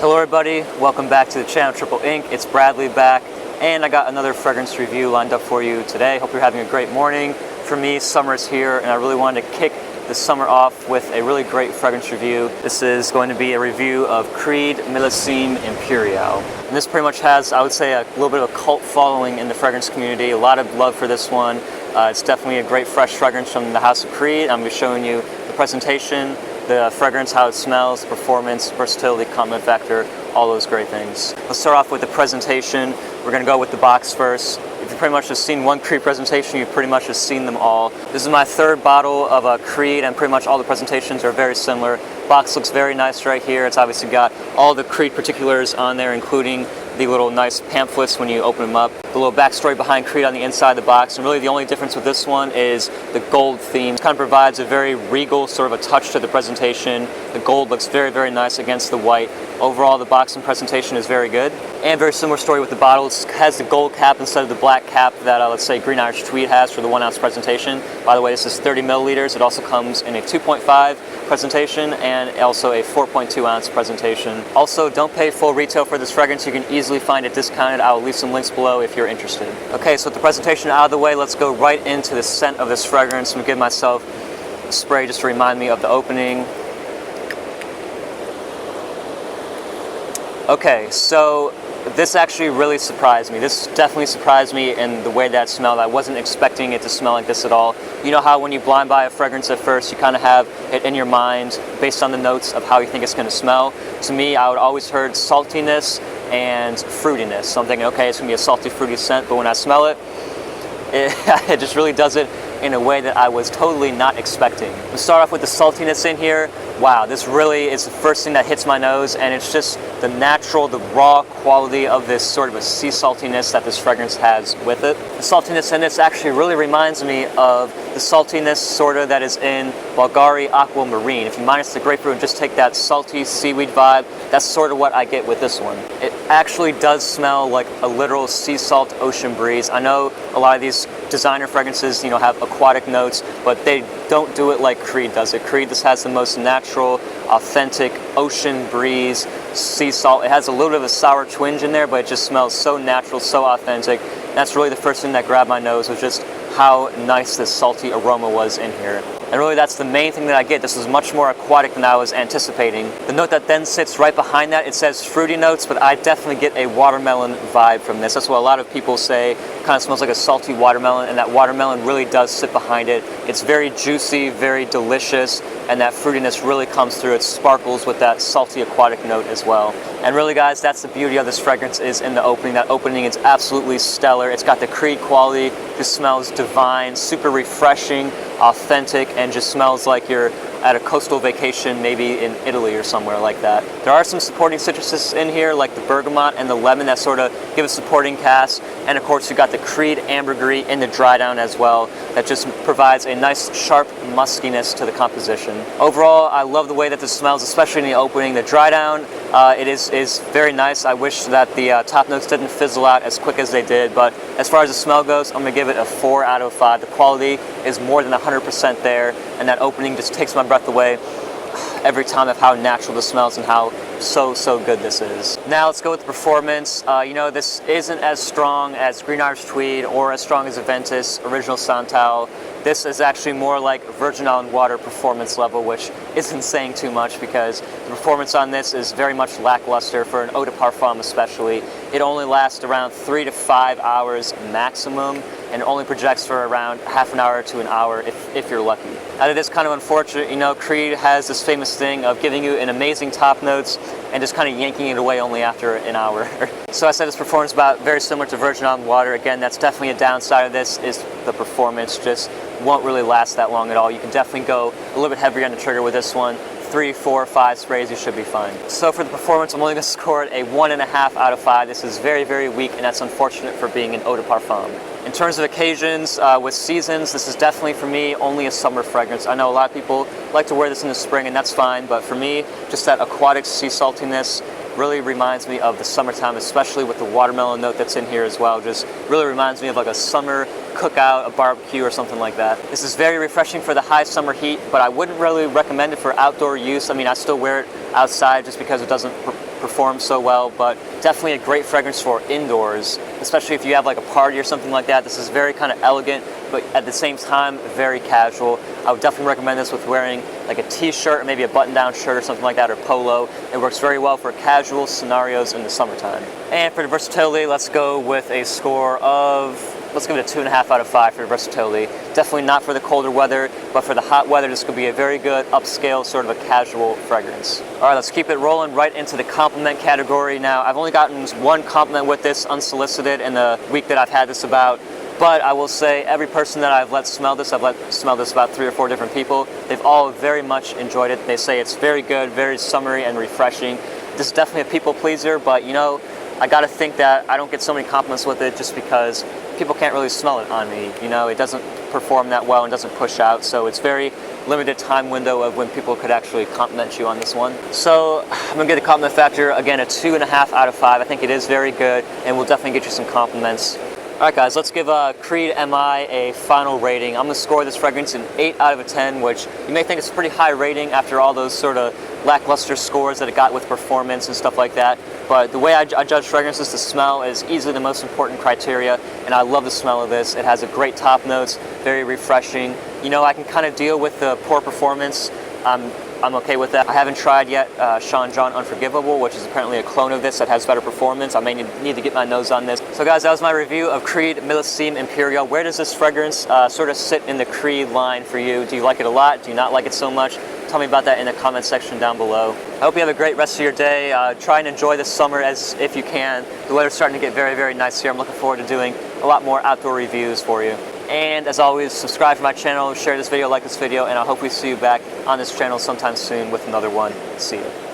Hello everybody, welcome back to the channel Tripleinc. It's Bradley back, and I got another fragrance review lined up for you today. Hope you're having a great morning. For me, summer's here, and I really wanted to kick the summer off with a really great fragrance review. This is going to be a review of Creed Millesime Imperial. And this pretty much has, I would say, a little bit of a cult following in the fragrance community. A lot of love for this one. It's definitely a great fresh fragrance from the house of Creed. I'm going to be showing you the presentation, the fragrance, how it smells, performance, versatility, compliment factor, all those great things. Let's start off with the presentation. We're going to go with the box first. If you've pretty much just seen one Creed presentation, you've pretty much just seen them all. This is my third bottle of a Creed, and pretty much all the presentations are very similar. Box looks very nice right here. It's obviously got all the Creed particulars on there, including the little nice pamphlets when you open them up. The little backstory behind Creed on the inside of the box, and really the only difference with this one is the gold theme. It kind of provides a very regal sort of a touch to the presentation. The gold looks very, very nice against the white. Overall, the box and presentation is very good. And very similar story with the bottle. It has the gold cap instead of the black cap that, let's say, Green Irish Tweed has for the 1 ounce presentation. By the way, this is 30 milliliters. It also comes in a 2.5 presentation and also a 4.2 ounce presentation. Also, don't pay full retail for this fragrance. You can easily find it discounted. I will leave some links below if you're interested. Okay, so with the presentation out of the way, let's go right into the scent of this fragrance. I'm going to give myself a spray just to remind me of the opening. Okay, so this actually really surprised me. This definitely surprised me in the way that it smelled. I wasn't expecting it to smell like this at all. You know how when you blind buy a fragrance at first, you kind of have it in your mind based on the notes of how you think it's going to smell. To me, I would always heard saltiness and fruitiness. So I'm thinking, okay, it's going to be a salty, fruity scent, but when I smell it, it just really does it in a way that I was totally not expecting. We'll start off with the saltiness in here. Wow, this really is the first thing that hits my nose, and it's just the natural, the raw quality of this sort of a sea saltiness that this fragrance has with it. The saltiness in this actually really reminds me of the saltiness sort of that is in Bulgari Aquamarine. If you minus the grapefruit and just take that salty seaweed vibe, that's sort of what I get with this one. It actually does smell like a literal sea salt ocean breeze. I know a lot of these designer fragrances, have aquatic notes, but they don't do it like Creed does it. Creed just has the most natural, authentic ocean breeze, sea salt. It has a little bit of a sour twinge in there, but it just smells so natural, so authentic. That's really the first thing that grabbed my nose, was just how nice this salty aroma was in here. And really that's the main thing that I get. This is much more aquatic than I was anticipating. The note that then sits right behind that, it says fruity notes, but I definitely get a watermelon vibe from this. That's what a lot of people say. It kind of smells like a salty watermelon, and that watermelon really does sit behind it. It's very juicy, very delicious, and that fruitiness really comes through. It sparkles with that salty aquatic note as well. And really guys, that's the beauty of this fragrance, is in the opening. That opening is absolutely stellar. It's got the Creed quality. Just smells divine, super refreshing, authentic, and just smells like you're at a coastal vacation, maybe in Italy or somewhere like that. There are some supporting citruses in here, like the bergamot and the lemon, that sort of give a supporting cast. And of course, you got the Creed ambergris in the dry down as well. That just provides a nice, sharp muskiness to the composition. Overall, I love the way that this smells, especially in the opening. The dry down, it is very nice. I wish that the top notes didn't fizzle out as quick as they did, but as far as the smell goes, I'm going to give it a 4 out of 5. The quality is more than 100% there, and that opening just takes my breath away every time of how natural this smells and how so good this is. Now let's go with the performance. This isn't as strong as Green Irish Tweed or as strong as Aventus Original Santal. This is actually more like Virgin Island Water performance level, which isn't saying too much because the performance on this is very much lackluster for an eau de parfum especially. It only lasts around 3 to 5 hours maximum, and only projects for around half an hour to an hour if you're lucky. And it is kind of unfortunate, Creed has this famous thing of giving you an amazing top notes and just kind of yanking it away only after an hour. So I said this performance about very similar to Virgin Island Water. Again, that's definitely a downside of this, is the performance just won't really last that long at all. You can definitely go a little bit heavier on the trigger with this one. 3, 4, 5 sprays, you should be fine. So for the performance, I'm only going to score it a 1.5 out of 5. This is very, very weak, and that's unfortunate for being an eau de parfum. In terms of occasions, with seasons, this is definitely for me only a summer fragrance. I know a lot of people like to wear this in the spring, and that's fine, but for me, just that aquatic sea saltiness really reminds me of the summertime, especially with the watermelon note that's in here as well. Just really reminds me of like a summer cookout, a barbecue or something like that. This is very refreshing for the high summer heat, but I wouldn't really recommend it for outdoor use. I mean, I still wear it outside just because it doesn't perform so well, but definitely a great fragrance for indoors, especially if you have like a party or something like that. This is very kind of elegant, but at the same time, very casual. I would definitely recommend this with wearing like a t-shirt or maybe a button-down shirt or something like that, or polo. It works very well for casual scenarios in the summertime. And for the versatility, let's go with a score of, let's give it a 2.5 out of 5 for the versatility. Definitely not for the colder weather, but for the hot weather, this could be a very good upscale, sort of a casual fragrance. All right, let's keep it rolling right into the compliment category. Now, I've only gotten one compliment with this unsolicited in the week that I've had this about, but I will say every person that I've let smell this, I've let smell this about 3 or 4 different people. They've all very much enjoyed it. They say it's very good, very summery and refreshing. This is definitely a people pleaser, but you know, I gotta think that I don't get so many compliments with it just because people can't really smell it on me. You know, it doesn't perform that well and doesn't push out, so it's very limited time window of when people could actually compliment you on this one. So I'm gonna get the compliment factor, again, a 2.5 out of 5. I think it is very good and will definitely get you some compliments. All right, guys, let's give Creed MI a final rating. I'm gonna score this fragrance an 8 out of 10, which you may think is a pretty high rating after all those sort of lackluster scores that it got with performance and stuff like that. But the way I judge fragrances, the smell is easily the most important criteria, and I love the smell of this. It has a great top notes, very refreshing. You know, I can kind of deal with the poor performance. I'm okay with that. I haven't tried yet Sean John Unforgivable, which is apparently a clone of this that has better performance. I may need to get my nose on this. So guys, that was my review of Creed Millesime Imperial. Where does this fragrance sort of sit in the Creed line for you? Do you like it a lot? Do you not like it so much? Tell me about that in the comment section down below. I hope you have a great rest of your day. Try and enjoy this summer as if you can. The weather's starting to get very, very nice here. I'm looking forward to doing a lot more outdoor reviews for you. And as always, subscribe to my channel, share this video, like this video, and I hope we see you back on this channel sometime soon with another one. See you.